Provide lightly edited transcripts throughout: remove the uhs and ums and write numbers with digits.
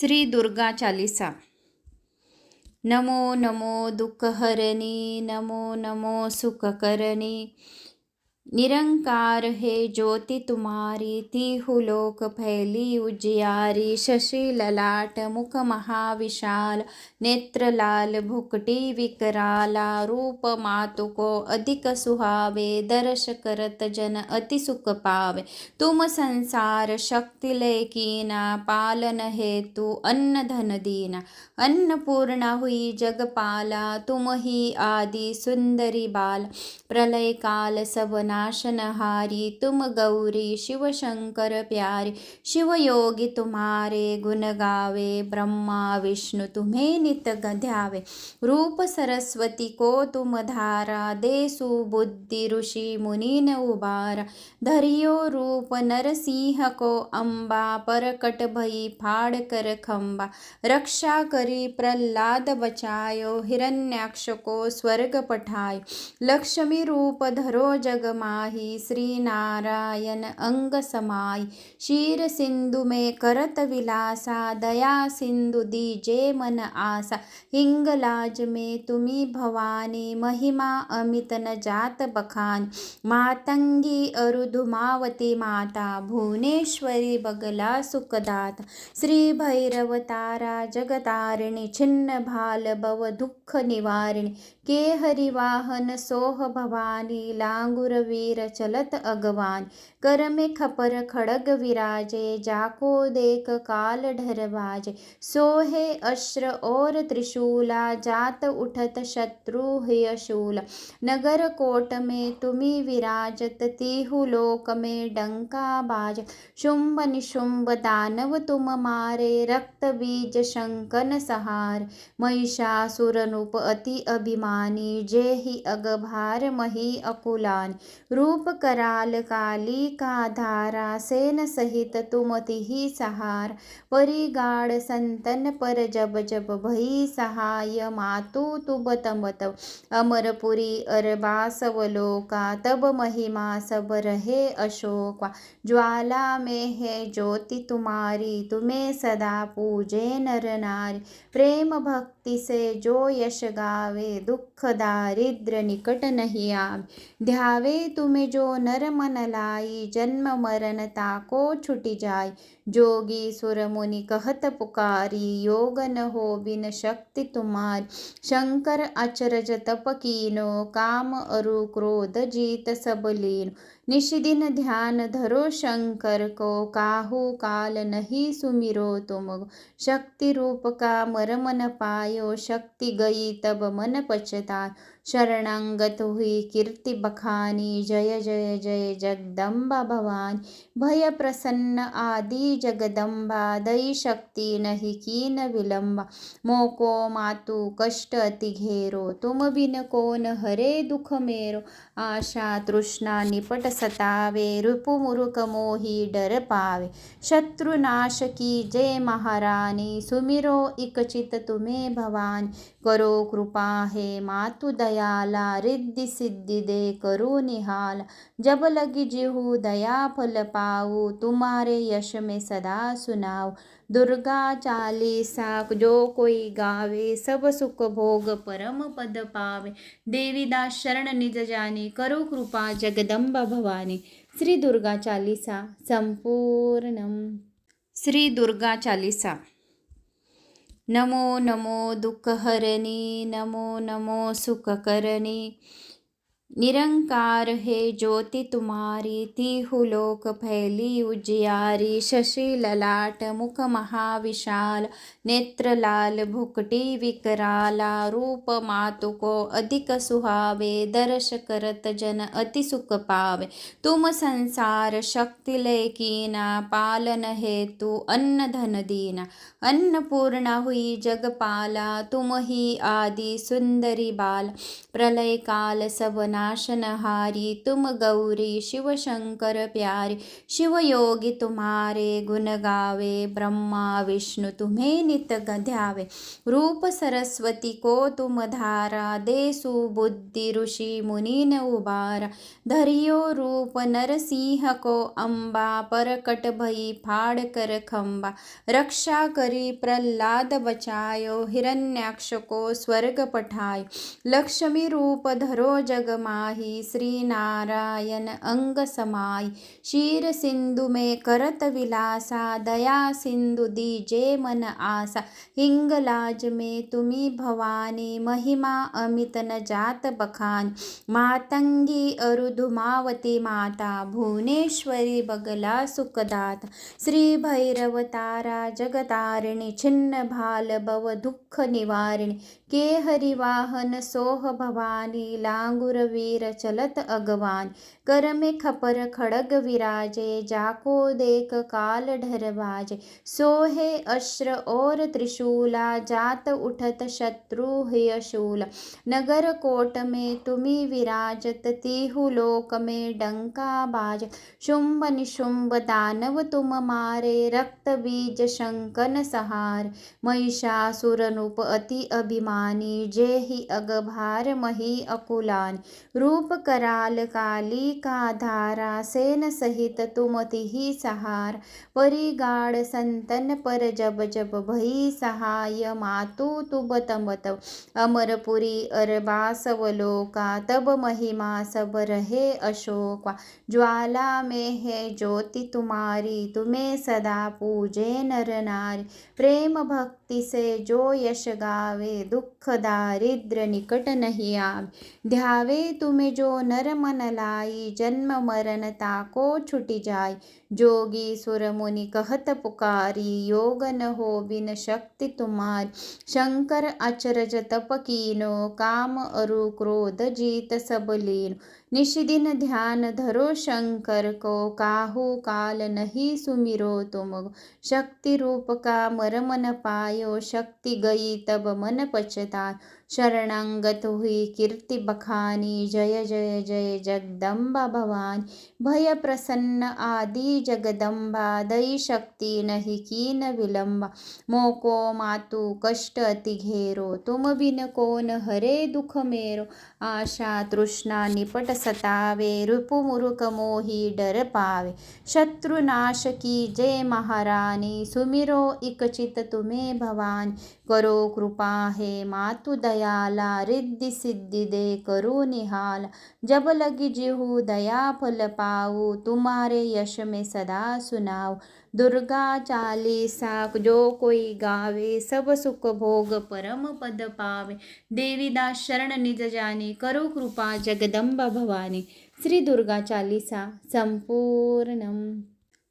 श्री दुर्गा चालीसा। नमो नमो दुःखहरणी, नमो नमो सुखकरणी। निरंकार है ज्योति तुम्हारी, तीहु लोक फैली उजियारी। शशि ललाट मुख महाविशाल, नेत्र लाल भुकटी विकराला। रूप मातु को अधिक सुहावे, दर्श करत जन अति सुख पावे। तुम संसार शक्ति लय कीना, पालन हेतु अन्न धन दीना। अन्नपूर्णा हुई जगपाला, तुम ही आदि सुंदरी बाल। प्रलय काल सब नाशनहारी, तुम गौरी शिव शंकर प्यारी। शिव योगी तुम्हारे गुण गावे, ब्रह्मा विष्णु तुम्हें नित ध्यावे। रूप सरस्वती को तुम धारा, दे सुबुद्धि ऋषि मुनि न उबारा। धरियो रूप नरसिंह को अम्बा, परकट भई फाड़ कर खंबा। रक्षा करी प्रहलाद बचायो, हिरण्याक्ष को स्वर्ग पठायो। लक्ष्मी रूप धरो जग माही, श्री नारायण अंग समाई। क्षीर सिंधु में करत विलासा, दया सिंधु दीजे मन आसा। हिंगलाज में तुम्ही भवानी, महिमा अमित न जात बखान। मातंगी अरुधुमावती माता, भुवनेश्वरी बगला सुखदाता। श्री भैरव तारा जगतारिणी, छिन्न भाल भव दुःख निवारिणी। केहरी वाहन सोह भवानी, लांगुर वीर चलत अगवान। कर में खपर खड़ग विराजे, जाको देख काल ढर बाजे। सोहे अस्त्र और त्रिशूला, जात उठत शत्रु हय शूला। नगर कोट में तुम्ही विराजत, तीहु लोक में डंका बाज। शुंभ निशुंभ दानव तुम मारे, रक्त बीज शंकन सहार। महिषासुर नृप अति अभिमानी, जेहि अगभार मही अकुलान। रूप कराल काली का धारा, सेन सहित तुम तिहि सहार। परिगाड़ संतन पर जब जब, भई सहाय मातु तुब तब तब। अमरपुरी अरबासव लोका, तब महिमा सब रहे अशोका। ज्वाला में है ज्योति तुम्हारी, तुम्हें सदा पूजे नर नारी। प्रेम भक्ति से जो यश गावे, दुख दारिद्र निकट नहीं आवे। ध्यावे तुम्हें जो नर मन लाई, जन्म मरण ताको छुटि जाय। जोगी सुर मुनि कहत पुकारी, योग न हो बिन शक्ति तुम्हारी। शंकर अचरज तप कीनो, काम अरु क्रोध जीत सब लीनो। निशिदिन ध्यान धरो शंकर को, काहू काल नहीं सुमिरो तुम। शक्ति रूप का मरम न पायो, शक्ति गई तब मन पछतायो। शरणागत हुई कीर्ति बखानी, जय जय जय जगदम्बा भवानी। भय प्रसन्न आदि जगदम्बा, दई शक्ति नहीं कीन विलंबा। मोको मातु कष्ट अति घेरो, तुम बिन कौन हरे दुख मेरो। आशा तृष्णा निपट सतावे, रिपु मूर्ख मोहि डर पावे। शत्रुनाश की जय महारानी, सुमिरो इक चित तुम्हें भवानी। करो कृपा है मातु दयाला, रिद्धि सिद्धि दे करो निहाल। जब लगी जिहु दया फल पाऊ, तुम्हारे यश में सदा सुनाऊ। दुर्गा चालीसा जो कोई गावे, सब सुख भोग परम पद पावे। देवीदास शरण निज जानी, करो कृपा जगदम्बा भवानी। श्री दुर्गा चालीसा संपूर्णम। श्री दुर्गा चालीसा। नमो नमो दुःखहरणी, नमो नमो सुखकरणी। निरंकार है ज्योति तुम्हारी, तीहु लोक फैली उजियारी। शशि ललाट मुख महाविशाल, नेत्र लाल भुकटी विकराला। रूप मातु को अधिक सुहावे, दर्श करत जन अति सुख पावे। तुम संसार शक्ति लय कीना, पालन हेतु अन्न धन दीना। अन्नपूर्णा हुई जगपाला, तुम ही आदि सुंदरी बाल। प्रलय काल सब नाशनहारी तुम गौरी शिव शंकर प्यारे। शिव योगी तुम्हारे गुण गावे, ब्रह्मा विष्णु तुम्हें नित ध्यावे। रूप सरस्वती को तुम धारा, दे सुबुद्धि ऋषि मुनि न उबारा। धरियो रूप नरसिंह को अंबा, परकट भई फाड़ कर खंबा। रक्षा करी प्रहलाद बचायो, हिरण्याक्ष को स्वर्ग पठायो। लक्ष्मी रूप धरो जग माही, श्री नारायण अंग समाई। क्षीर सिंधु में करत विलासा, दया सिंधु दीजे मन आसा। हिंगलाज में तुम्ही भवानी, महिमा अमित न जात बखान। मातंगी अरुधुमावती माता, भुवनेश्वरी बगला सुखदाता। श्री भैरव तारा जगतारिणी, छिन्न भाल भव दुःख निवारिणी। के हरिवाहन सोह भवानी, लांगुर वीर चलत अगवान। कर में खपर खड़ग विराजे, जाको देख काल ढर बाजे। सोहे अस्त्र और त्रिशूला, जात उठत शत्रु हय शूला। नगर कोट में तुम्ही विराजत, तीहु लोक में डंका बाज। शुंभ निशुंभ दानव तुम मारे, रक्त बीज शंकन सहार। महिषासुर नृप अति अभिमानी, जेहि अगभार मही अकुलान। रूप कराल काली का धारा, सेन सहित तुम तिहि सहार। परिगाड़ संतन पर जब जब, भई सहाय मातु तुब तब तब। अमरपुरी अरबासव लोका, तब महिमा सब रहे अशोका। ज्वाला में है ज्योति तुम्हारी, तुम्हें सदा पूजे नर नारी। प्रेम भक्ति से जो यश गावे, दुख दारिद्र निकट नहीं आवे। ध्यावे तुम्हें जो नर मन लाई, जन्म मरण ताको छुटी जाय। जोगी सुर मुनि कहत पुकारी, योग न हो बिन शक्ति तुम्हारी। शंकर अचरज तप कीनो, काम अरु क्रोध जीत सब लीनो। निशिदिन ध्यान धरो शंकर को, काहू काल नहीं सुमिरो तुम। शक्ति रूप का मर्म न पायो, शक्ति गई तब मन पछतायो। शरणागत हुई कीर्ति बखानी, जय जय जय जगदम्बा भवानी। भय प्रसन्न आदि जगदम्बा, दई शक्ति नहीं कीन विलंबा। मोको मातु कष्ट अति घेरो, तुम बिन कोन हरे दुख मेरो। आशा तृष्णा निपट सतावे, रिपु मूर्ख मोहि डर पावे। शत्रु नाश की जय महारानी, सुमिरो इक चित तुम्हें भवानी। करो कृपा है मातु दयाला, रिद्धि सिद्धि दे करो निहाल। जब लगी जिहु दया फल पाऊ, तुम्हारे यश में सदा सुनाओ। दुर्गा चालीसा जो कोई गावे, सब सुख भोग परम पद पावे। देवीदास शरण निज जानी, करो कृपा जगदम्बा भवानी। श्री दुर्गा चालीसा संपूर्णम।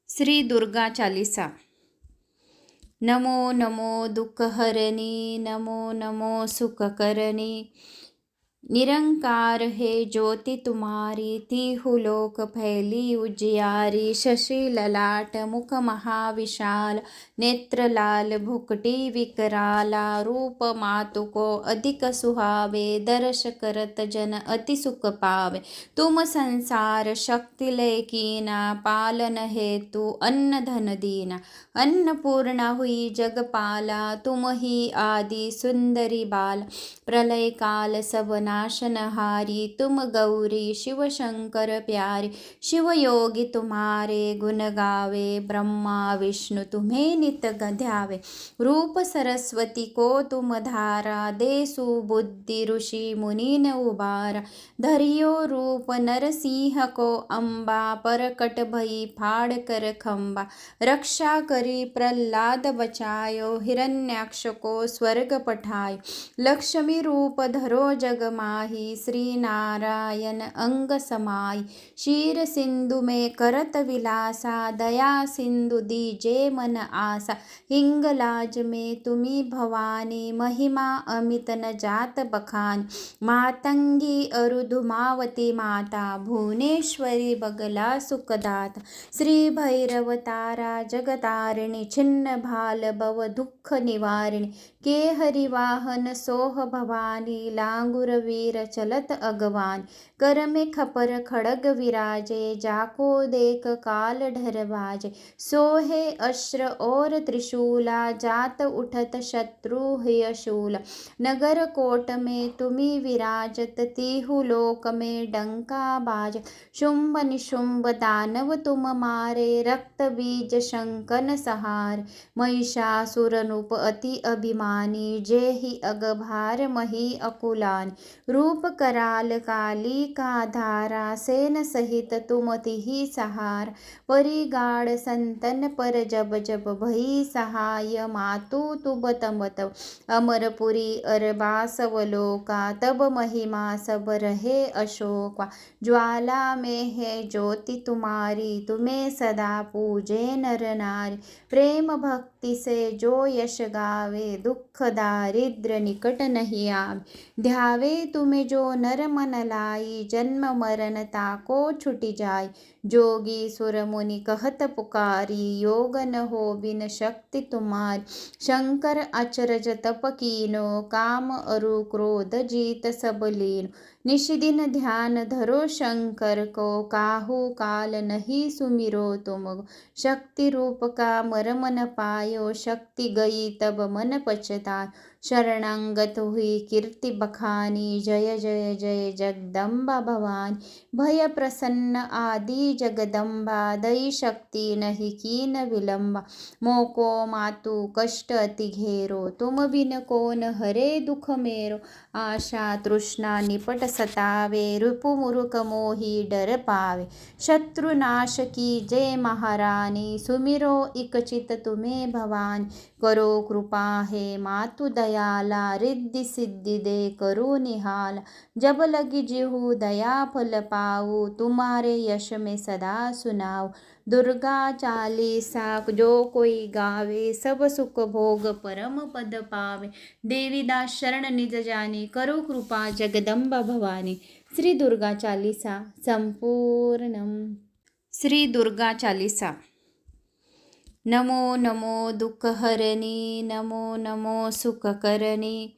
श्री दुर्गा चालीसा। नमो नमो दुःखहरणी, नमो नमो सुखकरणी। निरंकार है ज्योति तुम्हारी, तीहु लोक फैली उजियारी। शशि ललाट मुख महाविशाल, नेत्र लाल भुकटी विकराला। रूप मातु को अधिक सुहावे, दर्श करत जन अति सुख पावे। तुम संसार शक्ति लय कीना, पालन हेतु अन्न धन दीना। अन्नपूर्णा हुई जगपाला, तुम ही आदि सुंदरी बाल। प्रलय काल सब नाशनहारी, तुम गौरी शिव शंकर प्यारे। शिव योगी तुम्हारे गुण गावे, ब्रह्मा विष्णु तुम्हें नित ध्यावे। रूप सरस्वती को तुम धारा, दे सुबुद्धि ऋषि मुनि न उबारा। धरियो रूप नरसिंह को अंबा, परकट भई फाड़ कर खंबा। रक्षा करी प्रहलाद बचायो, हिरण्याक्ष को स्वर्ग पठायो। लक्ष्मी रूप धरो जग माही, श्री नारायण अंग समाई। क्षीर सिंधु में करत विलासा, दया सिंधु दीजे मन आसा। हिंगलाज में तुम्ही भवानी, महिमा अमित न जात बखान। मातंगी अरुधुमावती माता, भुवनेश्वरी बगला सुखदाता। श्री भैरव तारा जगतारिणी, छिन्न भाल भव दुःख निवारिणी। के हरिवाहन सोह भवानी, लांगुर वीर चलत अगवान। कर में खपर खड़ग विराजे, जाको देख काल ढरबाजे। सोहे अस्त्र और त्रिशूला, जात उठत शत्रु हय शूल। नगर कोट में तुम्ही विराजत, तिहु लोक में डंका बाज। शुंभ निशुंभ दानव तुम मारे, रक्त बीज शंकन सहार। महिषासुर नृप अति अभिमानी, जेहि अगभार मही अकुलान। रूप कराल काली का धारा, सेन सहित तुम तिहि सहार। परिगाड संतन पर जब जब, भई सहाय मातु तुब तब तब। अमरपुरी अरबासव लोका, तब महिमा सब रहे अशोका। ज्वाला में है ज्योति तुम्हारी, तुम्हें सदा पूजे नर नारी। प्रेम भक्ति से जो यश गावे, दुख दारिद्र निकट नहीं आवे। ध्यावे तुम्हें जो नर मन लाई, जन्म मरण ताको छुटि जाय। जोगी सुर मुनि कहत पुकारी, योग न हो बिन शक्ति तुम्हारी। शंकर अचरज तप कीनो, काम अरु क्रोध जीत सब लीनो। निशिदिन ध्यान धरो शंकर को, काहू काल नहीं सुमिरो तुम। शक्ति रूप का मरम न पायो, शक्ति गई तब मन पछतायो। शरणागत हुई कीर्ति बखानी, जय जय जय जगदम्बा भवानी। भय प्रसन्न आदि जगदम्बा, दई शक्ति नहीं कीन विलंबा। मोको मातु कष्ट अति घेरो, तुम बिन कौन हरे दुख मेरो। आशा तृष्णा निपट सतावे, रिपु मूर्ख मोहि डर पावे। शत्रुनाश की जय महारानी, सुमिरो इक चित तुम्हें भवानी। करो कृपा हे मातु दयाला, रिद्धि सिद्धि दे करो निहाल। जब लगी जिहु दया फल पाऊ, तुम्हारे यश में सदा सुनाऊ। दुर्गा चालीसा जो कोई गावे, सब सुख भोग परम पद पावे। देवीदास शरण निज जानी, करो कृपा जगदम्बा भवानी। श्री दुर्गा चालीसा संपूर्णम। श्री दुर्गा चालीसा। नमो नमो दुःखहरणी, नमो नमो सुखकरणी।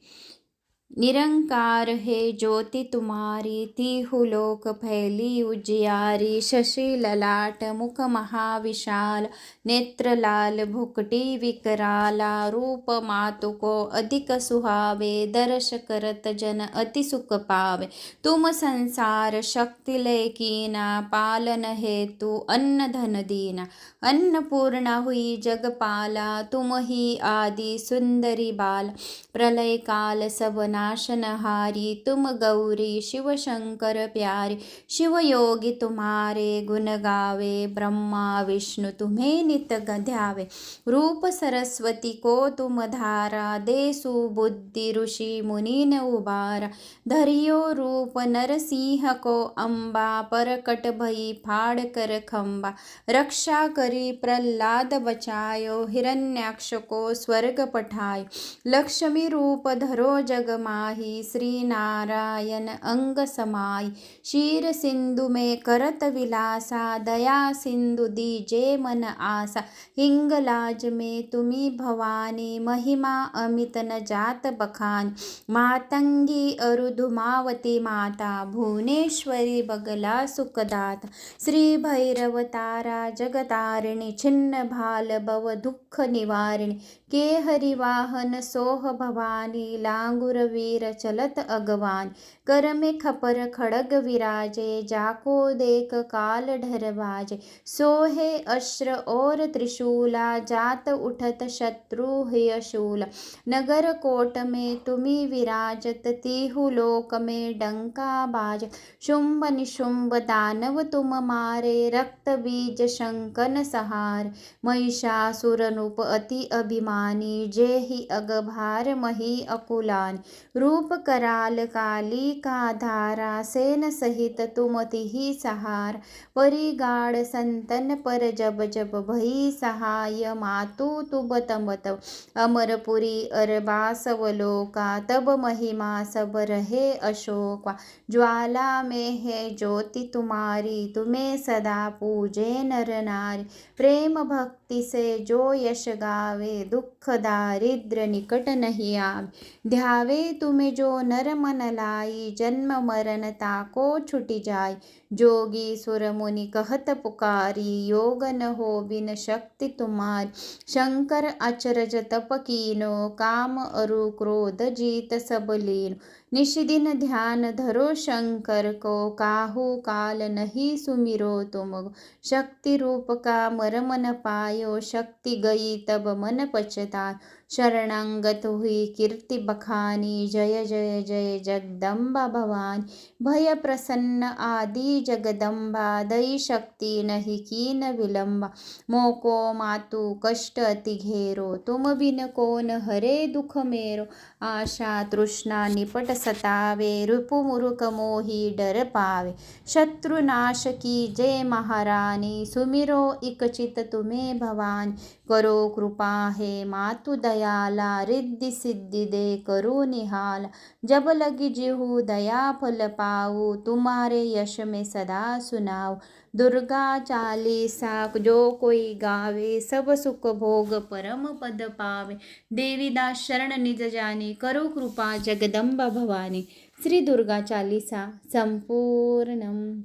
निरंकार है ज्योति तुम्हारी, तिहु लोक फैली उजियारी। शशि ललाट मुख महाविशाल, नेत्र लाल भुकटी विकराला। रूप मातु को अधिक सुहावे, दर्श करत जन अति सुख पावे। तुम संसार शक्ति लय कीना, पालन हेतु अन्न धन दीना। अन्नपूर्णा हुई जगपाला, तुम ही आदि सुंदरी बाल। प्रलय काल सब नाशनहारी, तुम गौरी शिव शंकर प्यारी। शिव योगी तुम्हारे गुण गावे, ब्रह्मा विष्णु तुम्हें नित ध्यावे। रूप सरस्वती को तुम धारा, दे सुबुद्धि ऋषि मुनि न उबारा। धरियो रूप नरसिंह को अम्बा, परकट भई फाड़ कर खंबा। रक्षा करी प्रहलाद बचायो, हिरण्याक्ष को स्वर्ग पठायो। लक्ष्मी रूप धरो जग माही, श्री नारायण अंग समाई। क्षीर सिंधु में करत विलासा, दया सिंधु दीजे मन आसा। हिंगलाज में तुम्ही भवानी, महिमा अमित न जात बखान। मातंगी अरु धुमावती माता, भुवनेश्वरी बगला सुखदाता। श्री भैरव तारा जगतारिणी, छिन्न भाल भव दुख निवारिणी। के हरिवाहन सोह भवानी, लांगुर वीर चलत अगवान। कर में खपर खड़ग विराजे, जाको देख काल ढरबाजे। सोहे अस्त्र और त्रिशूला, जात उठत शत्रु हय शूल। नगर कोट में तुम्ही विराजत, तिहु लोक में डंका बाज। शुंभ निशुंभ दानव तुम मारे, रक्त बीज शंकन सहार। महिषासुर नृप अति अभिमानी, जेहि अगभार मही अकुलान। रूप कराल काली का धारा, सेन सहित तुम तिहि सहार। परिगाड संतन पर जब जब, भई सहाय मातु तुब तब तब। अमरपुरी अरबासव लोका, तब महिमा सब रहे अशोका। ज्वाला में है ज्योति तुम्हारी, तुम्हें सदा पूजे नर नारी। प्रेम भक्ति से जो यश गावे, दुख दुःख दारिद्र्य निकट नहीं आवे। ध्यावे तुमे जो नर मन लाई, जन्म मरण ताको छुटी जाय। जोगी सुर मुनि कहत पुकारी, योग न हो बिन शक्ति तुम्हारी। शंकर अचरज तप कीनो, काम अरु क्रोध जीत सब लीनो। निशिदिन ध्यान धरो शंकर को, काहू काल नहीं सुमिरो तुम। शक्ति रूप का मरम न पायो, शक्ति गई तब मन पछतायो। शरणागत हुई कीर्ति बखानी, जय जय जय जगदम्बा भवानी। भय प्रसन्न आदि जगदम्बा, दई शक्ति नहीं कीन विलंबा। मोको मातु कष्ट अति घेरो, तुम बिन कोन हरे दुख मेरो। आशा तृष्णा निपट सतावे, रिपु मूर्ख मोहि डर पावे। शत्रु नाश की जय महारानी, सुमिरो इक चित तुम्हें भवानी। करो कृपा हे मातु दयाला, रिद्धि सिद्धि दे करो निहाला। जब लगी जिहु दया फल पाऊ, तुम्हारे यश में सदा सुनाऊ। दुर्गा चालीसा जो कोई गावे, सब सुख भोग परम पद पावे। देवीदास शरण निज जानी, करो कृपा जगदम्बा भवानी। श्री दुर्गा चालीसा संपूर्णम।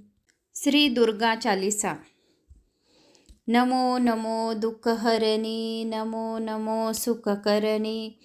श्री दुर्गा चालीसा। नमो नमो दुःखहरणी, नमो नमो सुखकरणी।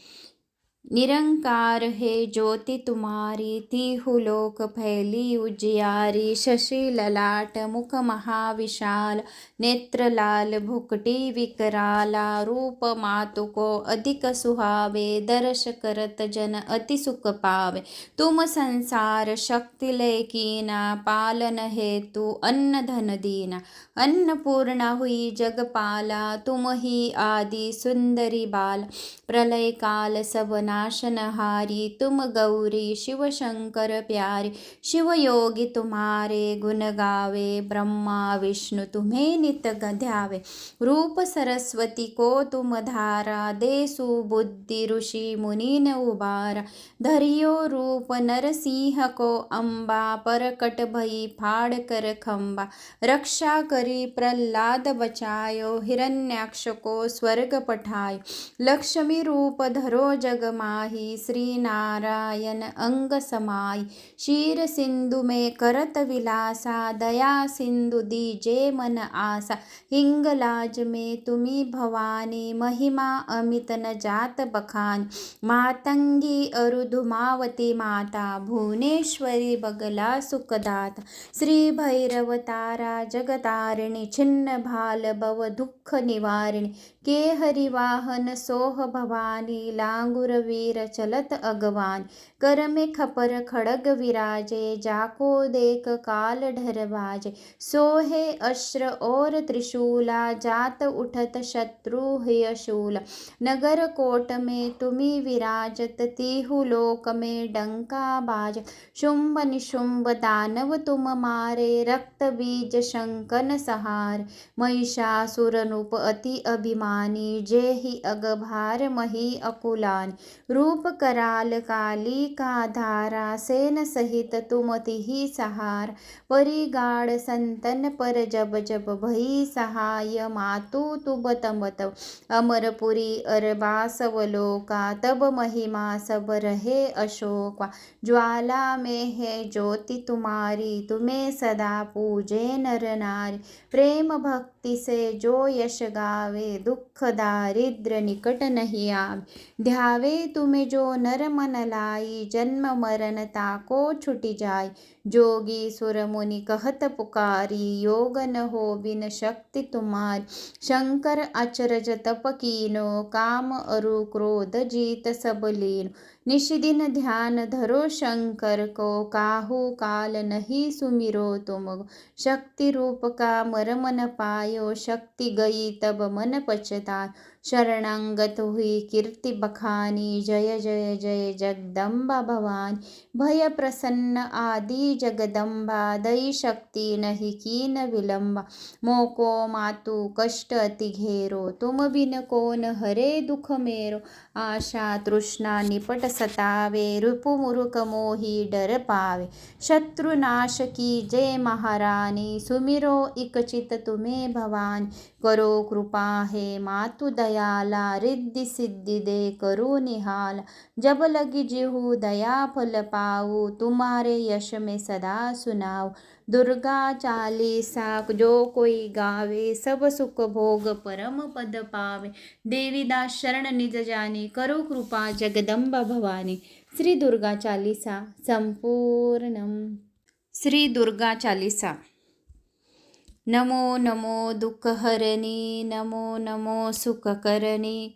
निरंकार है ज्योति तुम्हारी, तीहु लोक फैली उजियारी। शशि ललाट मुख महाविशाल, नेत्र लाल भुकटी विकराला। रूप मातु को अधिक सुहावे, दर्श करत जन अति सुख पावे। तुम संसार शक्ति लय कीना, पालन हेतु अन्न धन दीना। अन्नपूर्णा हुई जगपाला, तुम ही आदि सुंदरी बाला। प्रलय काल सब नाशनहारी, तुम गौरी शिव शंकर प्यारे। शिव योगी तुम्हारे गुण गावे, ब्रह्मा विष्णु तुम्हें नित ध्यावे। रूप सरस्वती को तुम धारा, दे सुबुद्धि ऋषि मुनि न उबारा। धरियो रूप नरसिंह को अम्बा, परकट भई फाड़ कर खंबा। रक्षा करी प्रहलाद बचायो, हिरण्याक्ष को स्वर्ग पठायो। लक्ष्मी रूप धरो जग माही, श्री नारायण अंग समाई। क्षीर सिंधु में करत विलासा, दया सिंधु दीजे मन आसा। हिंगलाज में तुम्ही भवानी, महिमा अमित न जात बखानी। मातंगी अरु धुमावती माता, भुवनेश्वरी बगला सुखदाता। श्री भैरव तारा जगतारिणी, छिन्न भाल भव दुख निवारिणी। के हरि वाहन सोह भवानी, लांगुर वीर चलत अगवान। कर में खपर खड़ग विराजे, जाको देख काल ढर बाजे। सोहे अस्त्र और त्रिशूला, जात उठत शत्रु हय शूला। नगर कोट में तुम्ही विराजत, तीहु लोक में डंका बाज। शुंभ निशुंभ दानव तुम मारे, रक्त बीज शंकन सहार। महिषासुर नृप अति अभिमानी, जेहि अगभार मही अकुलानी। रूप कराल काली का धारा, सेन सहित तुम तिहि सहार। परिगाड़ संतन पर जब जब, भई सहाय मातु तुब तब तब। अमरपुरी अरबासव लोका, तब महिमा सब रहे अशोका। ज्वाला में है ज्योति तुम्हारी, तुम्हें सदा पूजे नर नारी। प्रेम भक्ति से जो यश गावे, दुख दारिद्र्य निकट नहीं आवे। ध्यावे तुम्हें जो नर मन लाई, जन्म मरण ताको छुटी जाय। जोगी सुर मुनि कहत पुकारी, योग न हो बिन शक्ति तुम्हारी। शंकर अचरज तप कीनो, काम अरु क्रोध जीत सब लीनो। निशिदिन ध्यान धरो शंकर को, काहू काल नहीं सुमिरो तुम। शक्ति रूप का मरम न पायो, शक्ति गई तब मन पछतायो। शरणागत हुई कीर्ति बखानी, जय जय जय जगदम्बा भवानी। भय प्रसन्न आदि जगदम्बा दई शक्ति नहीं कीन विलंबा। मोको मातु कष्ट अति घेरो तुम बिन कौन हरे दुख मेरो। आशा तृष्णा निपट सतावे रिपु मूर्ख मोहि डर पावे। शत्रुनाश की जय महारानी सुमिरो इक चित तुम्हें भवानी। करो कृपा है मातु दयाला रिद्धि सिद्धि दे करो निहाल। जब लगी जिहु दया फल पाऊ तुम्हारे यश में सदा सुनाओ। दुर्गा चालीसा जो कोई गावे सब सुख भोग परम पद पावे। देवीदास शरण निज जानी करो कृपा जगदम्बा भवानी। श्री दुर्गा चालीसा संपूर्णम। श्री दुर्गा चालीसा। नमो नमो दुःखहरणी नमो नमो सुखकरणी।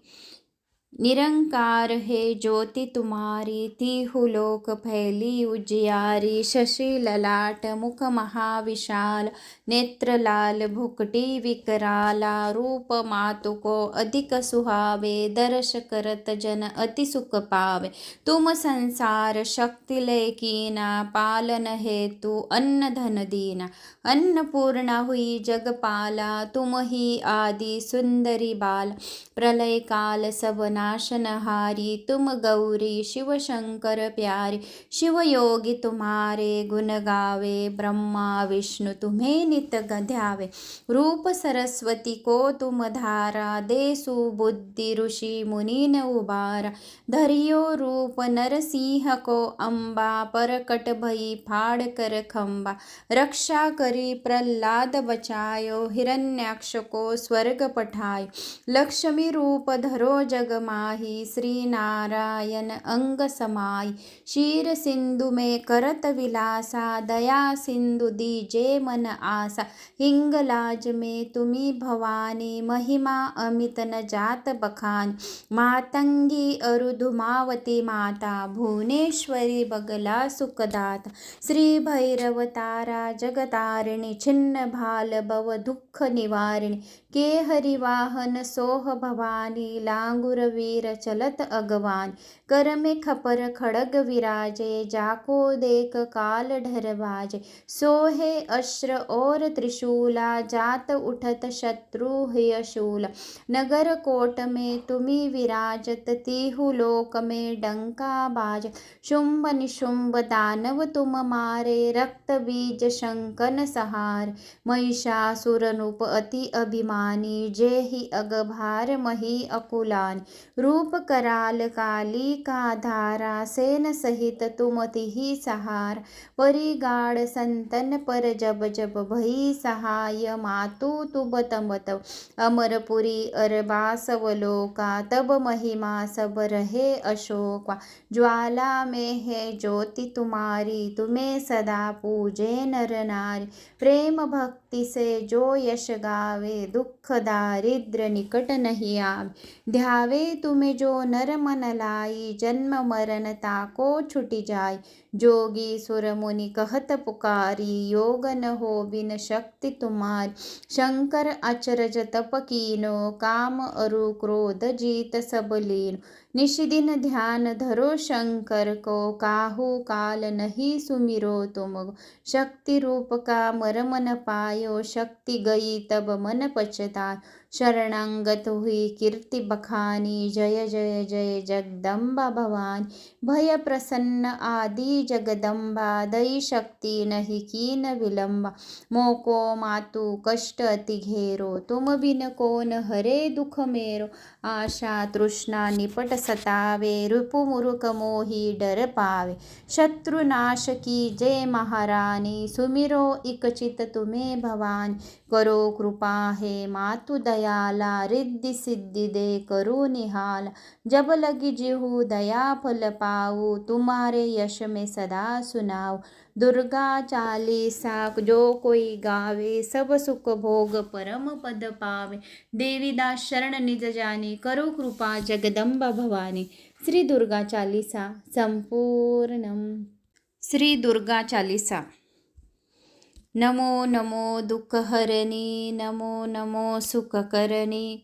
निरंकार है ज्योति तुम्हारी तिहु लोक फैली उजियारी। शशि ललाट मुख महाविशाल नेत्र लाल भुकटी विकराला। रूप मातु को अधिक सुहावे दर्श करत जन अति सुख पावे। तुम संसार शक्ति लय कीना पालन हेतु अन्न धन दीना। अन्नपूर्णा हुई जगपाला तुम ही आदि सुंदरी बाल। प्रलय काल सब नाशनहारी तुम गौरी शिव शंकर प्यारी। शिव योगी तुम्हारे गुण गावे ब्रह्मा विष्णु तुम्हें नित ध्यावे। रूप सरस्वती को तुम धारा दे सुबुद्धि ऋषि मुनि न उबारा। धरियो रूप नरसिंह को अम्बा परकट भई फाड़ कर खंबा। रक्षा करी प्रहलाद बचायो हिरण्याक्ष को स्वर्ग पठायो। लक्ष्मी रूप धरो जग माही श्री नारायण अंग समाई। क्षीर सिंधु में करत विलासा दया सिंधु दीजे मन आसा। हिंगलाज में तुम्ही भवानी महिमा अमित न जात बखान। मातंगी अरुधुमावती माता भुवनेश्वरी बगला सुखदाता। श्री भैरव तारा जगतारिणी छिन्न भाल भव दुख निवारिणी। के हरिवाहन सोह भवानी लांगुर वीर चलत अगवान। कर में खपर खड़ग विराजे जाको देख काल ढर बाजे। सोहे अस्त्र और त्रिशूला जात उठत शत्रु हय शूला। नगर कोट में तुम्ही विराजत तिहु लोक में डंका बाज। शुंभ निशुंभ दानव तुम मारे रक्त बीज शंकन सहार। महिषासुर नृप अति अभिमानी जेहि अगभार मही अकुलान। रूप कराल काली का धारा सेन सहित तुम तिहि सहार। परिगाढ़ संतन पर जब जब भई सहाय मातु तुब तम तब। अमरपुरी अरबासव लोका तब महिमा सब रहे अशोका। ज्वाला में है ज्योति तुम्हारी तुम्हें सदा पूजे नर नारी। प्रेम भक्ति से जो यश गावे दुख दारिद्र निकट नहीं आवे। ध्यावे तुम्हें जो नर मन लाई जन्म मरण ताको छुटी जाय। जोगी सुर मुनि कहत पुकारी योग न हो बिन शक्ति तुम्हारी। शंकर अचरज तप कीनो काम अरु क्रोध जीत सब लीनो। निशिदिन ध्यान धरो शंकर को काहू काल नहीं सुमिरो तुम। शक्ति रूप का मरम न पायो शक्ति गई तब मन पछतायो। शरणागत हुई कीर्ति बखानी जय जय जय जगदम्बा भवानी। भय प्रसन्न आदि जगदम्बा दई शक्ति नहीं कीन विलंबा। मोको मातु कष्ट अति घेरो तुम बिन कौन हरे दुख मेरो। आशा तृष्णा निपट सतावे रिपु मूर्ख मोहि डर पावे। शत्रुनाश की जय महारानी सुमिरो इक चित तुम्हें भवानी। करो कृपा है मातु दयाला रिद्धि सिद्धि दे करो निहाल। जब लगी जिहु दया फल पाऊ तुम्हारे यश में सदा सुनाओ। दुर्गा चालीसा जो कोई गावे सब सुख भोग परम पद पावे। देवीदास शरण निज जानी करो कृपा जगदम्बा भवानी। श्री दुर्गा चालीसा संपूर्णम। श्री दुर्गा चालीसा। नमो नमो दुःखहरणी नमो नमो सुखकरणी।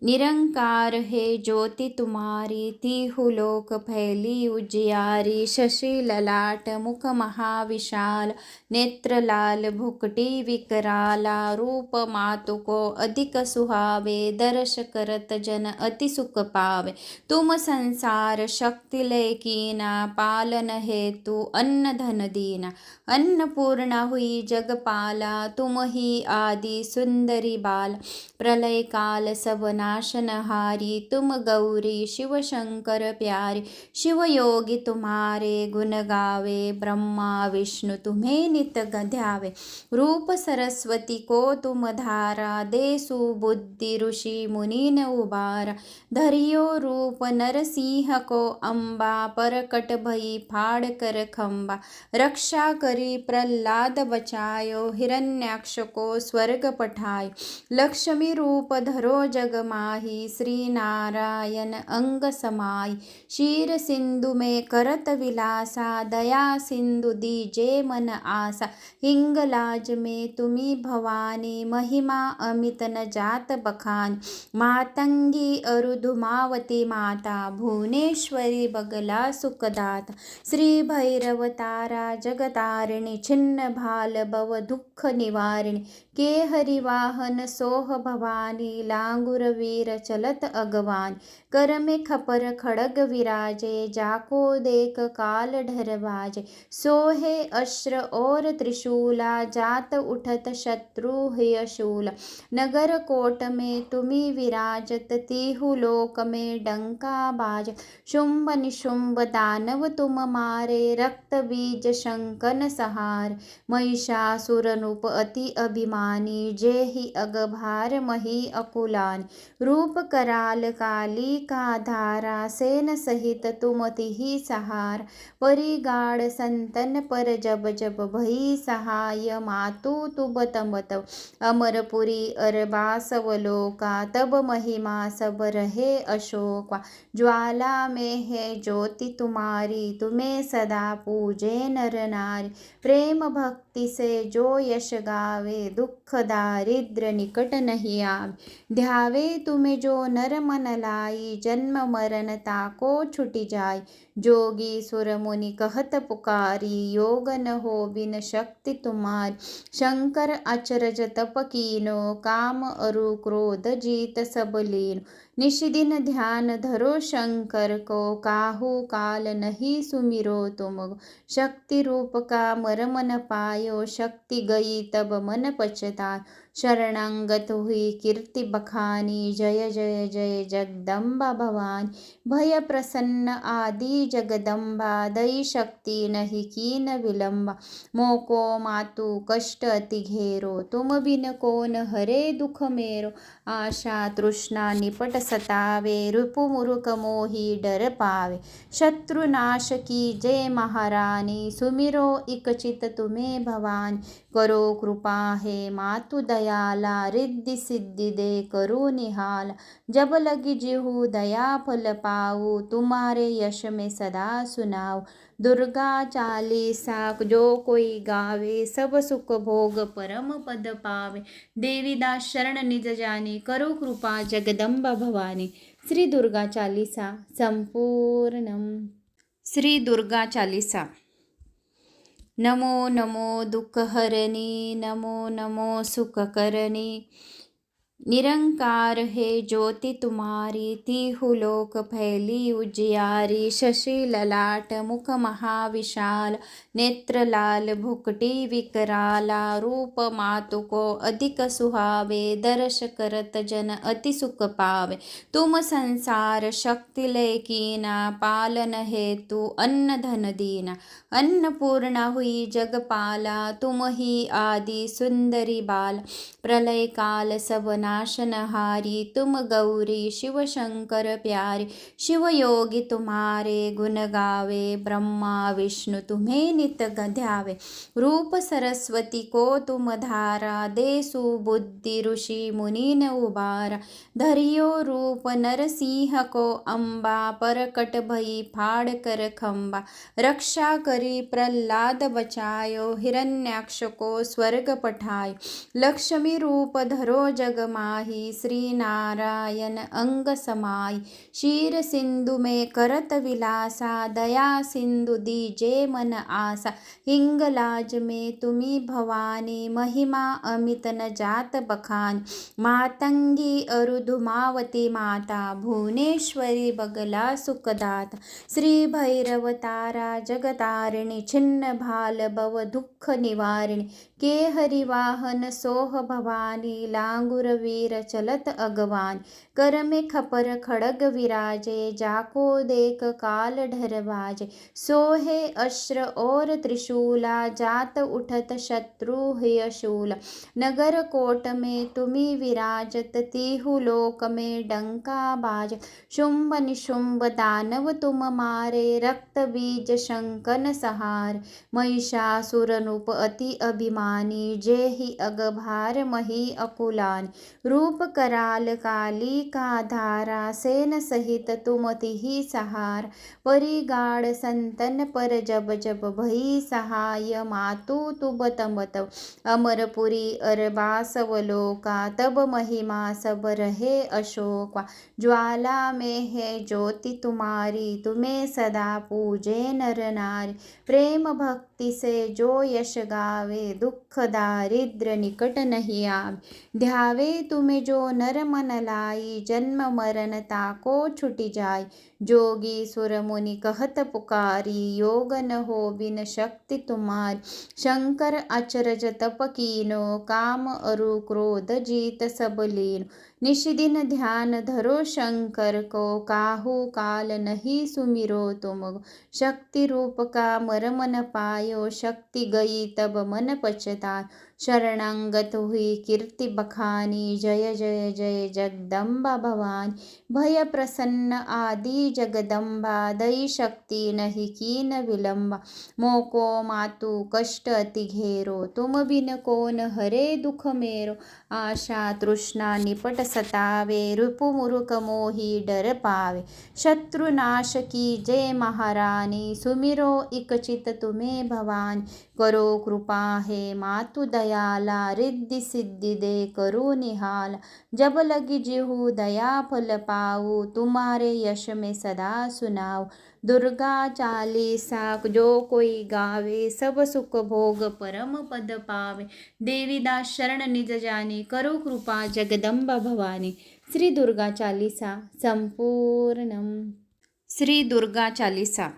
निरंकार है ज्योति तुम्हारी, तीहु लोक फैली उजियारी। शशि ललाट मुख महाविशाल, नेत्र लाल भुकटी विकराला। रूप मातु को अधिक सुहावे, दर्श करत जन अति सुख पावे। तुम संसार शक्ति लय कीना, पालन हेतु अन्न धन दीना। अन्नपूर्णा हुई जगपाला, तुम ही आदि सुंदरी बाल। प्रलय काल सब नाशनहारी, तुम गौरी शिव शंकर प्यारे। शिव योगी तुम्हारे गुण गावे, ब्रह्मा विष्णु तुम्हें नित ध्यावे। रूप सरस्वती को तुम धारा, दे सुबुद्धि ऋषि मुनि न उबारा। धरियो रूप नरसिंह को अम्बा, परकट भई फाड़ कर खंबा। रक्षा करी प्रहलाद बचायो, हिरण्याक्ष को स्वर्ग पठायो। लक्ष्मी रूप धरो जग माही, श्री नारायण अंग समाई। क्षीर सिंधु में करत विलासा, दया सिंधु दीजे मन आसा। हिंगलाज में तुम्ही भवानी, महिमा अमित न जात बखान। मातंगी अरुधुमावती माता, भुवनेश्वरी बगला सुखदाता। श्री भैरव तारा जगतारिणी, छिन्न भाल भव दुःख निवारिणी। के हरिवाहन सोह भवानी, लांगुर वीर चलत अगवान। कर में खपर खड़ग विराजे, जाको देख काल ढर बाजे। सोहे अस्त्र और त्रिशूला, जात उठत शत्रु हय शूला। नगर कोट में तुम्ही विराजत, तीहु लोक में डंका बाज। शुंभ निशुंभ दानव तुम मारे, रक्त बीज शंकन सहार। महिषासुर नृप अति अभिमानी, जेहि अगभार मही अकुलान। रूप कराल काली का धारा, सेन सहित तुम तिहि सहार। परिगाड़ संतन पर जब जब, भई सहाय मातु तुब तब तब। अमरपुरी अरबासव लोका, तब महिमा सब रहे अशोका। ज्वाला में है ज्योति तुम्हारी, तुम्हें सदा पूजे नर नारी। प्रेम भक्ति से जो यश गावे, दुख दारिद्र निकट नहीं आवे। ध्यावे तुम्हें जो नर मन लाई, जन्म मरण ताको छुटी जाय। जोगी सुर मुनि कहत पुकारी, योग न हो बिन शक्ति तुम्हारी। शंकर अचरज तप कीनो, काम अरु क्रोध जीत सब लीनो। निशिदिन ध्यान धरो शंकर को, काहू काल नहीं सुमिरो तुम। शक्ति रूप का मर्म न पायो, शक्ति गई तब मन पछतायो। शरणागत हुई कीर्ति बखानी, जय जय जय जगदम्बा भवानी। भय प्रसन्न आदि जगदम्बा, दई शक्ति नहीं कीन विलंबा। मोको मातु कष्ट अति घेरो, तुम बिन कोन हरे दुख मेरो। आशा तृष्णा निपट सतावे, रिपु मूर्ख मोहि डर पावे। शत्रु नाश की जय महारानी, सुमिरो इक चित तुम्हें भवानी। करो कृपा है मातु दयाला, रिद्धि सिद्धि दे करो निहाल। जब लगी जिहु दया फल पाऊ, तुम्हारे यश में सदा सुनाओ। दुर्गा चालीसा जो कोई गावे, सब सुख भोग परम पद पावे। देवीदास शरण निज जानी, करो कृपा जगदम्बा भवानी। श्री दुर्गा चालीसा संपूर्णम। श्री दुर्गा चालीसा। नमो नमो दुःखहरणी, नमो नमो सुखकरणी। निरंकार है ज्योति तुम्हारी, तीहु लोक फैली उजियारी। शशि ललाट मुख महाविशाल, नेत्र लाल भुकटी विकराला। रूप मातु को अधिक सुहावे, दर्श करत जन अति सुख पावे। तुम संसार शक्ति लय कीना, पालन हेतु अन्न धन दीना। अन्नपूर्णा हुई जगपाला, तुम ही आदि सुंदरी बाल। प्रलय काल सब नाशनहारी, तुम गौरी शिव शंकर प्यारे। शिव योगी तुम्हारे गुण गावे, ब्रह्मा विष्णु तुम्हें नित ध्यावे। रूप सरस्वती को तुम धारा, दे सुबुद्धि ऋषि मुनि न उबारा। धरियो रूप नरसिंह को अम्बा, परकट भई फाड़ कर खंबा। रक्षा करी प्रहलाद बचायो, हिरण्याक्ष को स्वर्ग पठायो। लक्ष्मी रूप धरो जग माही श्री नारायण अंग समाई। क्षीर सिंधु में करत विलासा दया सिंधु दीजे मन आसा। हिंगलाज में तुम्ही भवानी महिमा अमित न जात बखान। मातंगी अरुधुमावती माता भुवनेश्वरी बगला सुखदात। श्री भैरव तारा जगतारिणी छिन्न भाल भव दुःख निवारिणी। केहरी वाहन सोह भवानी लांगुर वीर चलत अगवान। कर में खपर खड़ग विराजे जाको देख काल ढरवाजे। सोहे अस्त्र और त्रिशूला जात उठत शत्रु हय शूला। नगर कोट में तुम्ही विराजत तीहु लोक में डंका बाज। शुंभ निशुंभ दानव तुम मारे रक्त बीज शंकन सहार। महिषासुर नृप अति अभिमानी जेहि अगभार मही अकुलान। रूप कराल काली का धारा सेन सहित तुम तिहि सहार। परिगाड़ संतन पर जब जब भई सहाय मातु तुब तब तब। अमरपुरी अरबासव लोका तब महिमा सब रहे अशोका। ज्वाला में है ज्योति तुम्हारी तुम्हें सदा पूजे नर नारी। प्रेम भक्ति से जो यश गावे दुख दारिद्र निकट नहीं आवे। ध्यावे तुम्हें जो नर मन लाई जन्म मरण ताको छुटि जाय। जोगी सुर मुनि कहत पुकारी योग न हो बिन शक्ति तुम्हारी। शंकर अचरज तप कीनो काम अरु क्रोध जीत सब लीनो। निशिदिन ध्यान धरो शंकर को काहू काल नहीं सुमिरो तुम। शक्ति रूप का मरम न पायो शक्ति गई तब मन पछतायो। शरणागत हुई कीर्ति बखानी जय जय जय जगदम्बा भवानी। भय प्रसन्न आदि जगदम्बा दई शक्ति नहीं कीन विलंबा। मोको मातु कष्ट अति घेरो तुम बिन कौन हरे दुख मेरो। आशा तृष्णा निपट सतावे रिपु मूर्ख मोहि डर पावे। शत्रुनाश की जय महारानी सुमिरो इक चित तुम्हें भवानी। करो कृपा है मातु दयाला रिद्धि सिद्धि दे करो निहाल। जब लगी जिहु दया फल पाऊ तुम्हारे यश में सदा सुनाओ। दुर्गा चालीसा जो कोई गावे सब सुख भोग परम पद पावे। देवीदास शरण निज जानी करो कृपा जगदम्बा भवानी। श्री दुर्गा चालीसा संपूर्णम। श्री दुर्गा चालीसा।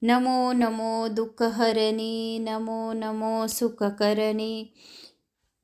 नमो नमो दुःखहरणी नमो नमो सुखकरणी।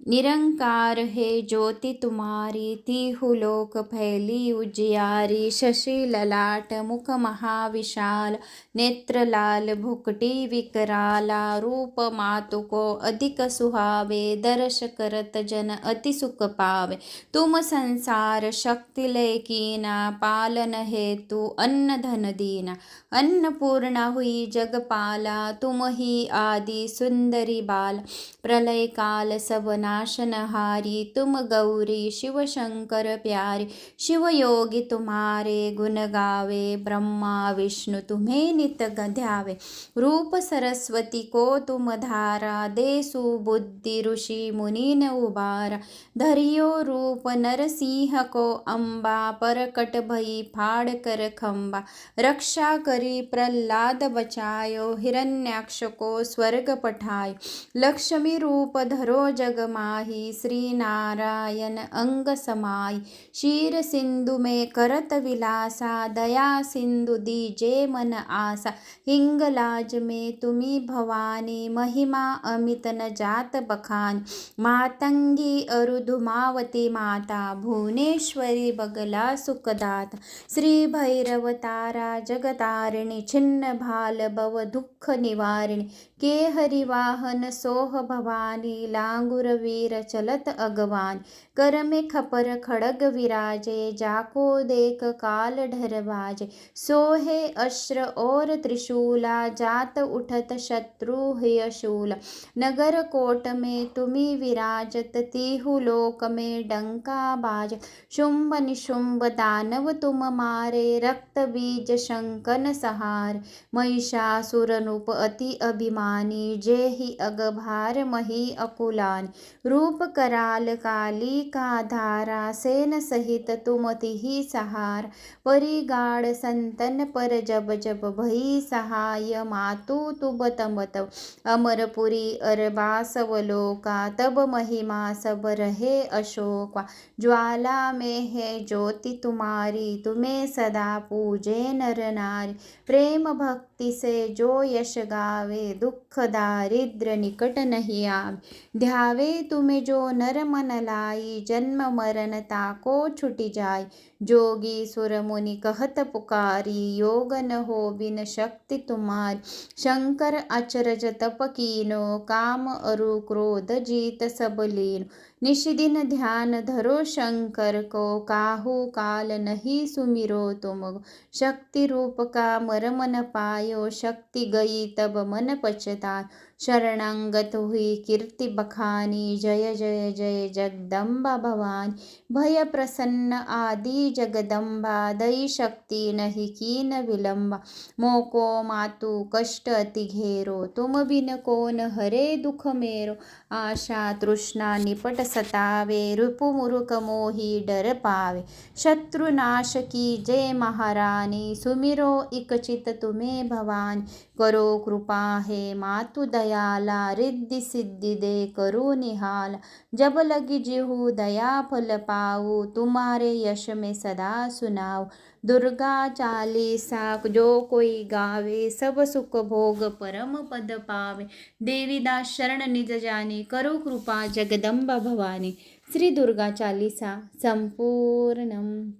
निरंकार है ज्योति तुम्हारी तीहु लोक फैली उजियारी। शशि ललाट मुख महाविशाल नेत्र लाल भुकटी विकराला। रूप मातु को अधिक सुहावे दर्श करत जन अति सुख पावे। तुम संसार शक्ति लय कीना पालन हेतु अन्न धन दीना। अन्नपूर्णा हुई जगपाला तुम ही आदि सुंदरी बाल। प्रलय काल सब नाशनहारी तुम गौरी शिव शंकर प्यारी। शिव योगी तुम्हारे गुण गावे ब्रह्मा विष्णु तुम्हें नित ध्यावे। रूप सरस्वती को तुम धारा दे सुबुद्धि ऋषि मुनि न उबारा। धरियो रूप नरसिंह को अम्बा परकट भई फाड़ कर खंबा। रक्षा करी प्रहलाद बचायो हिरण्याक्ष को स्वर्ग पठायो। लक्ष्मी रूप धरो जग माही श्री नारायण अंग समाई। क्षीर सिंधु में करत विलासा दया सिंधु दीजे मन आसा। हिंगलाज में तुम्ही भवानी महिमा अमित न जात बखान। मातंगी अरुधुमावती माता भुवनेश्वरी बगला सुखदात। श्री भैरव तारा जगतारिणी छिन्न भाल भव दुःख निवारिणी। केहरी वाहन सोह भवानी लांगुर वीर चलत अगवान। कर में खपर खड़ग विराजे जाको देख काल ढरवाजे। सोहे अस्त्र और त्रिशूला जात उठत शत्रु हय शूला। नगर कोट में तुम्ही विराजत तीहु लोक में डंका बाज। शुंभ निशुंभ दानव तुम मारे रक्त बीज शंकन सहार। महिषासुर नृप अति अभिमानी जेहि अगभार मही अकुलान। रूप कराल काली का धारा, सेन सहित तुम तिहि सहार। परिगाड संतन पर जब जब, भई सहाय मातु तुब तम तब। अमरपुरी अरबासवलोका, तब महिमा सब रहे अशोका। ज्वाला में है ज्योति तुम्हारी, तुम्हें सदा पूजे नर नारी। प्रेम भक्ति से जो यश गावे, दुख दारिद्र निकट नहीं आवे। ध्यावे तुम्हें जो नर मन लाई, जन्म मरण ताको छुटी जाय। जोगी सुर मुनि कहत पुकारी, योग न हो बिन शक्ति तुम्हारी। शंकर अचरज तप कीनो, काम अरु क्रोध जीत सब लीनो। निशिदिन ध्यान धरो शंकर को, काहू काल नहीं सुमिरो तुम। शक्ति रूप का मरम न पायो, शक्ति गई तब मन पछतायो। शरणागत हुई कीर्ति बखानी, जय जय जय जगदम्बा भवानी। भय प्रसन्न आदि जगदम्बा, दई शक्ति नहीं कीन विलंबा। मोको मातु कष्ट अति घेरो, तुम बिन कोन हरे दुख मेरो। आशा तृष्णा निपट सतावे, रिपु मूर्ख मोहि डर पावे। शत्रु नाश की जय महारानी, सुमिरो इक चित तुम्हें भवानी। करो कृपा हे मातु दयाला, रिद्धि सिद्धि दे करो निहाल। जब लगी जिहु दया फल पाऊ, तुम्हारे यश में सदा सुनाओ। दुर्गा चालीसा जो कोई गावे, सब सुख भोग परम पद पावे। देवीदास शरण निज जानी, करो कृपा जगदम्बा भवानी। श्री दुर्गा चालीसा संपूर्णम।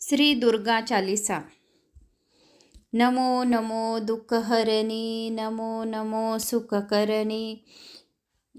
श्री दुर्गा चालीसा। नमो नमो दुःखहरणी, नमो नमो सुखकरणी।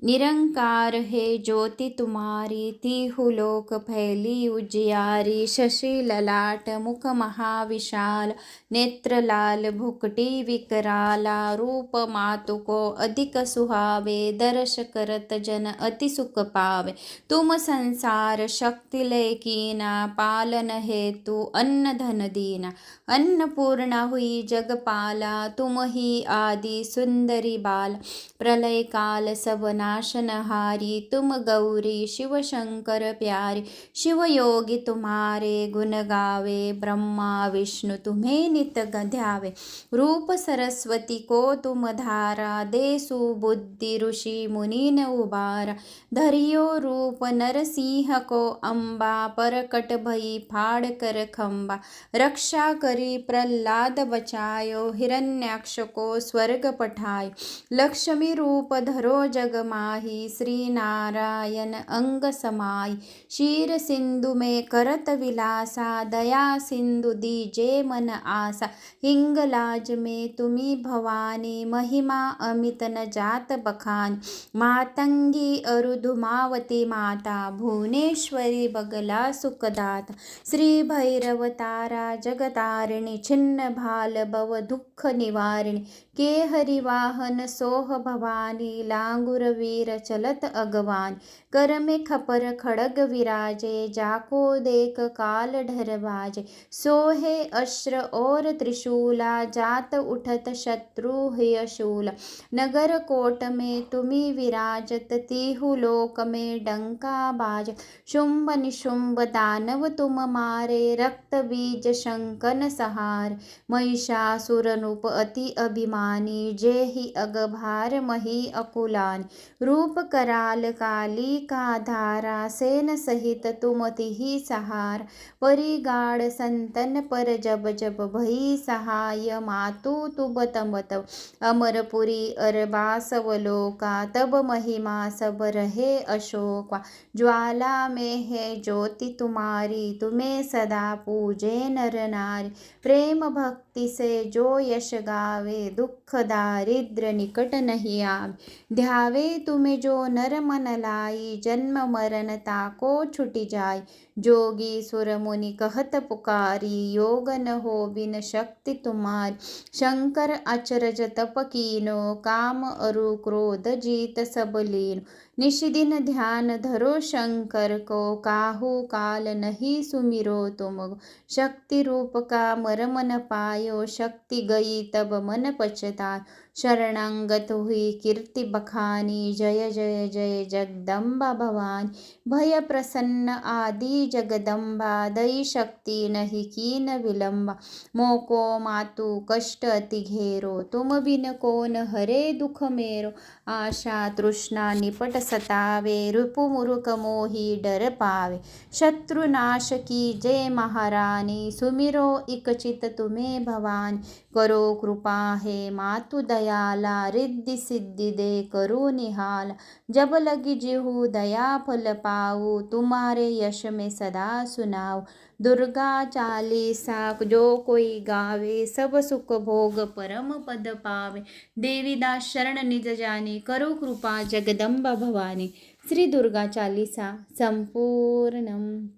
निरंकार है ज्योति तुम्हारी, तिहु लोक फैली उजियारी। शशि ललाट मुख महाविशाल, नेत्र लाल भुकटी विकराला। रूप मातु को अधिक सुहावे, दर्श करत जन अति सुख पावे। तुम संसार शक्ति लय कीना, पालन हेतु अन्न धन दीना। अन्नपूर्णा हुई जगपाला, तुम ही आदि सुंदरी बाला। प्रलय काल सब नाशनहारी, तुम गौरी शिव शंकर प्यारी। शिव योगी तुम्हारे गुण गावे, ब्रह्मा विष्णु तुम्हें नित ध्यावे। रूप सरस्वती को तुम धारा, दे सुबुद्धि ऋषि मुनि न उबारा। धरियो रूप नरसिंह को अम्बा, परकट भई फाड़ कर खंबा। रक्षा करी प्रहलाद बचायो, हिरण्याक्ष को स्वर्ग पठायो। लक्ष्मी रूप धरो जग माही, श्री नारायण अंग समाई। क्षीर सिंधु में करत विलासा, दया सिंधु दीजे मन आसा। हिंगलाज में तुम्ही भवानी, महिमा अमित न जात बखानी। मातंगी अरु धुमावती माता, भुवनेश्वरी बगला सुखदाता। श्री भैरव तारा जगतारिणी, छिन्न भाल भव दुःख निवारिणी। के हरिवाहन सोह भवानी, लांगुर वीर चलत अगवान। कर में खपर खड़ग विराजे, जाको देख काल ढर बाजे। सोहे अस्त्र और त्रिशूला, जात उठत शत्रु हय शूला। नगर कोट में तुम्ही विराजत, तिहु लोक में डंका बाज। शुंभ निशुंभ दानव तुम मारे, रक्त बीज शंकन सहार। महिषासुर नृप अति अभिमानी, जेहि अगभार मही अकुलानी। रूप कराल काली का धारा, सेन सहित तुम तिहि सहार। परिगाड संतन पर जब जब, भई सहाय मातु तुब तम तब। अमरपुरी अरबासवलोका, तब महिमा सब रहे अशोका। ज्वाला में है ज्योति तुम्हारी, तुम्हें सदा पूजे नर नारी। प्रेम भक्ति से जो यश गावे, दुख दारिद्र निकट नहीं आवे। ध्यावे तुम्हें जो नर मन लाई, जन्म मरण ताको छुटी जाय। जोगी सुर मुनि कहत पुकारी, योग न हो बिन शक्ति तुम्हारी। शंकर अचरज तप कीनो, काम अरु क्रोध जीत सब लीनो। निशिदिन ध्यान धरो शंकर को, काहू काल नहीं सुमिरो तुम। शक्ति रूप का मरम न पायो, शक्ति गई तब मन पछतायो। शरणागत हुई कीर्ति बखानी, जय जय जय जगदम्बा भवानी। भय प्रसन्न आदि जगदम्बा, दई शक्ति नहीं कीन विलंबा। मोको मातु कष्ट अति घेरो, तुम बिन कौन हरे दुख मेरो। आशा तृष्णा निपट सतावे, रिपु मूर्ख मोही डर पावे। शत्रुनाश की जय महारानी, सुमिरो इक चित तुम्हें भवानी। करो कृपा है मातु दयाला, रिद्धि सिद्धि दे करो निहाल। जब लगी जिहु दया फल पाऊ, तुम्हारे यश में सदा सुनाऊ। दुर्गा चालीसा जो कोई गावे, सब सुख भोग परम पद पावे। देवीदास शरण निज जानी, करो कृपा जगदम्बा भवानी। श्री दुर्गा चालीसा संपूर्णम।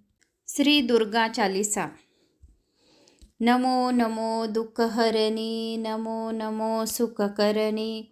श्री दुर्गा चालीसा। नमो नमो दुःखहरणी, नमो नमो सुखकरणी।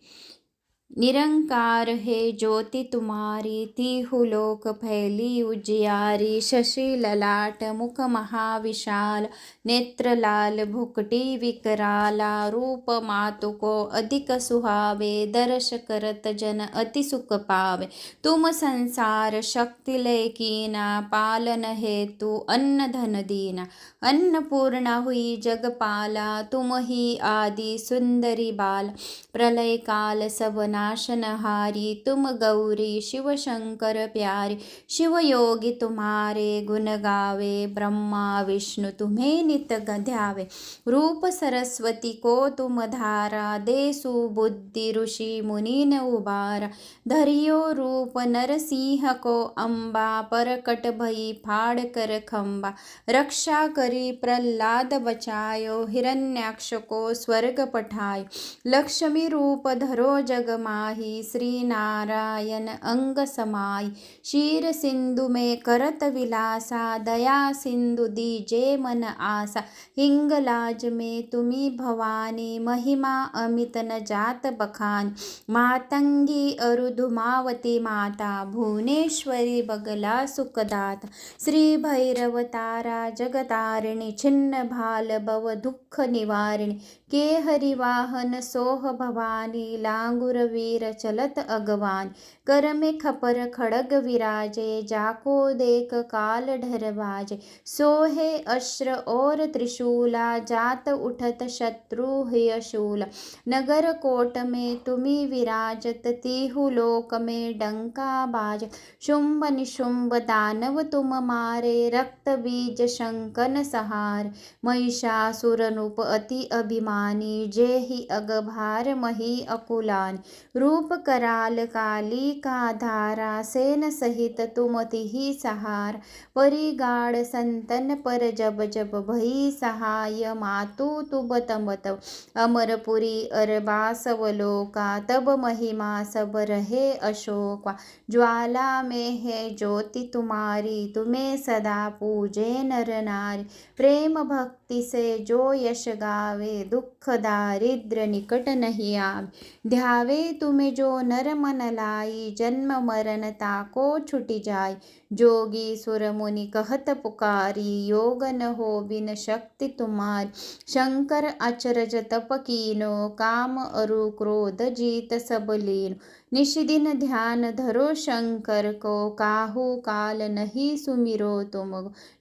निरंकार है ज्योति तुम्हारी, तिहु लोक फैली उजियारी। शशि ललाट मुख महाविशाल, नेत्र लाल भुकटी विकराला। रूप मातु को अधिक सुहावे, दर्श करत जन अति सुख पावे। तुम संसार शक्ति लय कीना, पालन हेतु अन्न धन दीना। अन्नपूर्णा हुई जगपाला, तुम ही आदि सुंदरी बाल। प्रलय काल सब नाशनहारी, तुम गौरी शिव शंकर प्यारी। शिव योगी तुम्हारे गुण गावे, ब्रह्मा विष्णु तुम्हें नित ध्यावे। रूप सरस्वती को तुम धारा, दे सुबुद्धि ऋषि मुनि न उबारा। धरियो रूप नरसिंह को अम्बा, परकट भई फाड़ कर खंबा। रक्षा करी प्रहलाद बचायो, हिरण्याक्ष को स्वर्ग पठायो। लक्ष्मी रूप धरो जग माही, श्री नारायण अंग समाई। क्षीर सिंधु में करत विलासा, दया सिंधु दीजे मन आसा। हिंगलाज में तुम्ही भवानी, महिमा अमित न जात बखान। मातंगी अरु धुमावती माता, भुवनेश्वरी बगला सुखदाता। श्री भैरव तारा जगतारिणी, छिन्न भाल भव दुख निवारिणी। के हरिवाहन सोह भवानी, लांगुर वीर चलत अगवान। कर में खपर खड़ग विराजे, जाको देख काल ढर बाजे। सोहे अस्त्र और त्रिशूला, जात उठत शत्रु हय शूला। नगर कोट में तुम्ही विराजत, तिहु लोक में डंका बाज। शुंभ निशुंभ दानव तुम मारे, रक्त बीज शंकन सहार। महिषासुर नृप अति अभिमानी, जेहि अगभार मही अकुलान। रूप कराल काली का धारा, सेन सहित तुम तिहि सहार। परिगाड़ संतन पर जब जब, भई सहाय मातु तुब तम तब। अमरपुरी अरबासव लोका, तब महिमा सब रहे अशोका। ज्वाला में है ज्योति तुम्हारी, तुम्हें सदा पूजे नर नारी। प्रेम भक्ति से जो यश गावे, दुख दारिद्र निकट नहीं आवे। ध्यावे तुम्हें जो नर मन लाई, जन्म मरण ताको छुटि जाय। जोगी सुर मुनि कहत पुकारी, योग न हो बिन शक्ति तुम्हारी। शंकर अचरज तप कीनो, काम अरु क्रोध जीत सब लीनो। निशिदिन ध्यान धरो शंकर को, काहू काल नहीं सुमिरो तुम।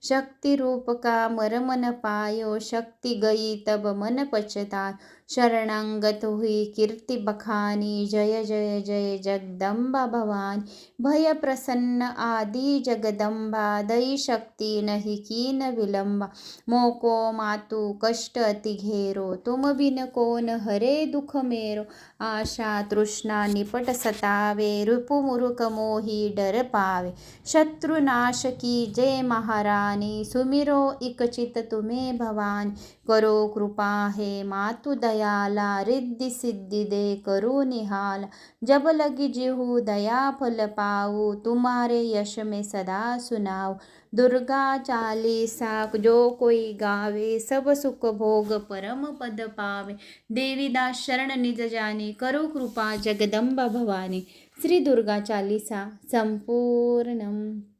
शक्ति रूप का मरम न पायो, शक्ति गई तब मन पछतायो। शरणागत हुई कीर्ति बखानी, जय जय जय जगदम्बा भवानी। भय प्रसन्न आदि जगदम्बा, दई शक्ति नहीं कीन विलंबा। मोको मातु कष्ट अति घेरो, तुम बिन कौन हरे दुख मेरो। आशा तृष्णा निपट सतावे, रिपु मूर्ख मोही डर पावे। शत्रुनाश की जय महारानी, सुमिरो इक चित तुम्हें भवानी। करो कृपा है मातु दयाला, रिद्धि सिद्धि दे करो निहाल। जब लगी जिहु दया फल पाऊ, तुम्हारे यश में सदा सुनाऊ। दुर्गा चालीसा जो कोई गावे, सब सुख भोग परम पद पावे. देवीदास शरण निज जानी, करो कृपा जगदंबा भवानी. श्री दुर्गा चालीसा संपूर्ण.